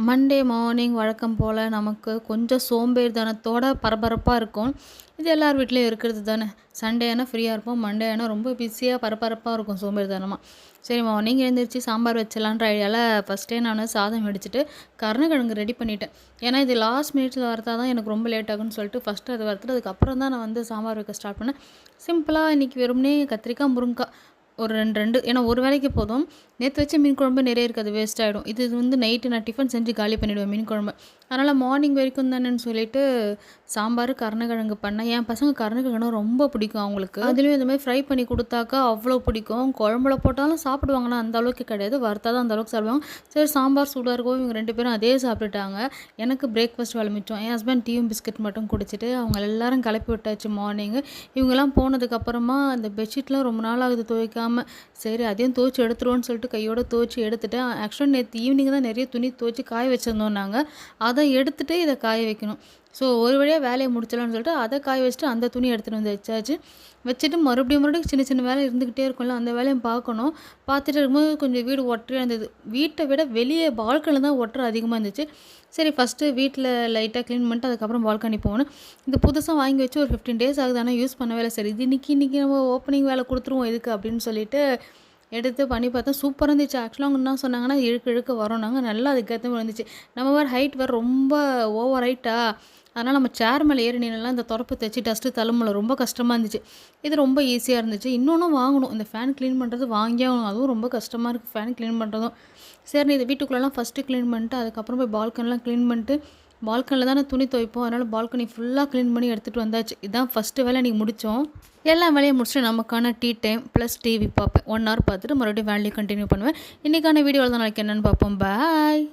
Monday morning வழக்கம் போல் நமக்கு கொஞ்சம் சோம்பேறித்தனத்தோட பரபரப்பாக இருக்கும். இது எல்லார் வீட்லேயும் இருக்கிறது தானே. சண்டே ஆனால் ஃப்ரீயாக இருப்போம், மண்டே ஆனால் ரொம்ப பிஸியாக பரபரப்பாக இருக்கும் சோம்பேறித்தனமாக. சரி மார்னிங் எழுந்திரிச்சு சாம்பார் வச்சிடலான்ற ஐடியாவில் ஃபஸ்ட்டே நான் சாதம் வெடிச்சிட்டு கருணக்கிழங்கு ரெடி பண்ணிட்டேன். ஏன்னா இது லாஸ்ட் மினிட்ஸில் வரத்தா தான் எனக்கு ரொம்ப லேட் ஆகுன்னு சொல்லிட்டு ஃபஸ்ட்டு அது வறுத்துட்டு அதுக்கப்புறம் தான் நான் வந்து சாம்பார் வைக்க ஸ்டார்ட் பண்ணேன். சிம்பிளாக இன்றைக்கி வெறுமனே கத்திரிக்காய், முருங்கைக்காய் ஒரு 2 ஏன்னா ஒரு வேளைக்கு போதும். நேற்று வச்ச மீன் குழம்பு நிறைய இருக்குது, அது வேஸ்ட் ஆகிடும். இது வந்து நைட்டு நான் டிஃபன் செஞ்சு காலி பண்ணிவிடுவேன் மீன் குழம்பு. அதனால் மார்னிங் வரைக்கும் தானேன்னு சொல்லிட்டு சாம்பார் கருணக்கிழங்கு பண்ணேன். என் பசங்க கருணக்கிழங்கு ரொம்ப பிடிக்கும் அவங்களுக்கு. அதுலேயும் இந்த மாதிரி ஃப்ரை பண்ணி கொடுத்தாக்கா அவ்வளோ பிடிக்கும். குழம்புல போட்டாலும் சாப்பிடுவாங்கன்னா அந்த அளவுக்கு கிடையாது, வறுத்தா தான் அந்த அளவுக்கு சாப்பிடுவாங்க. சரி சாம்பார் சூடாக இருக்கும், இவங்க 2 பேரும் அதே சாப்பிட்டுட்டாங்க. எனக்கு பிரேக்ஃபாஸ்ட் வேலை மிச்சம். என் ஹஸ்பண்ட் டீயும் பிஸ்கட் மட்டும் குடிச்சிட்டு அவங்க எல்லோரும் கிளப்பி விட்டாச்சு மார்னிங்கு. இவங்கெல்லாம் போனதுக்கப்புறமா அந்த பெட்ஷீட்லாம் ரொம்ப நாள் ஆகுது துவைக்காமல். சரி அதையும் துவைச்சி எடுத்துருவோன்னு சொல்லிட்டு கையோட துவைச்சி எடுத்துட்டேன். ஆக்சுவலாக நேற்று ஈவினிங் தான் நிறைய துணி துவைச்சி காய வச்சுருந்தோம் நாங்கள். அதை எடுத்துகிட்டு இதை காய வைக்கணும். ஸோ ஒரு வழியாக வேலையை முடிச்சலான்னு சொல்லிட்டு அதை காய வச்சுட்டு அந்த துணி எடுத்துகிட்டு வந்து வச்சாச்சு. வச்சுட்டு மறுபடியும் சின்ன சின்ன வேலை இருந்துக்கிட்டே இருக்கும்ல, அந்த வேலையும் பார்க்கணும். பார்த்துட்டு இருக்கும்போது கொஞ்சம் வீடு ஒட்டரையாக இருந்தது. வீட்டை விட வெளியே பால்கனியில் தான் ஒட்டரை அதிகமாக இருந்துச்சு. சரி ஃபஸ்ட்டு வீட்டில் லைட்டாக க்ளீன் பண்ணிட்டு அதுக்கப்புறம் பால்கனி போகணும். இது புதுசாக வாங்கி வச்சு ஒரு 15 days ஆகுது, ஆனால் யூஸ் பண்ணவே இல்லை. சரி இது இன்றைக்கி நம்ம ஓப்பனிங் வேலை கொடுத்துருவோம் இதுக்கு அப்படின்னு சொல்லிட்டு எடுத்து பண்ணி பார்த்தா சூப்பராக இருந்துச்சு. ஆக்சுவலாக அவங்க என்ன சொன்னாங்கன்னா இழுக்க இழுக்க வரோம், நாங்கள் நல்லா அதுக்கேற்ற மாதிரி இருந்துச்சு. நம்ம வேறு ஹைட் வேறு ரொம்ப ஓவர் ஹைட்டா, அதனால் நம்ம சேர் மேலே ஏறி நின்றுலாம் இந்த துறப்பு தைச்சி டஸ்ட்டு தழும்புல ரொம்ப கஷ்டமாக இருந்துச்சு. இது ரொம்ப ஈஸியாக இருந்துச்சு. இன்னொன்றும் வாங்கணும், இந்த ஃபேன் க்ளீன் பண்ணுறது வாங்கியே ஆகணும். அதுவும் ரொம்ப கஷ்டமாக இருக்குது ஃபேன் க்ளீன் பண்ணுறதும். சரி இது வீட்டுக்குள்ளெல்லாம் ஃபஸ்ட்டு க்ளீன் பண்ணிட்டு அதுக்கப்புறம் போய் பால்கனிலாம் க்ளீன் பண்ணிட்டு, பால்கனியில் தானே துணி துவைப்போம், அதனால் பால்கனி ஃபுல்லாக க்ளீன் பண்ணி எடுத்துகிட்டு வந்தாச்சு. இதுதான் ஃபஸ்ட்டு வேலை இன்றைக்கி முடித்தோம். எல்லா வேலையும் முடிச்சுட்டு நமக்கான டீ டைம் ப்ளஸ் டிவி பார்ப்பேன். 1 hour பார்த்துட்டு மறுபடியும் வேலையை கண்டினியூ பண்ணுவேன். இன்றைக்கான வீடியோவில் தான் நாளைக்கு என்னென்னு பார்ப்போம். பாய்.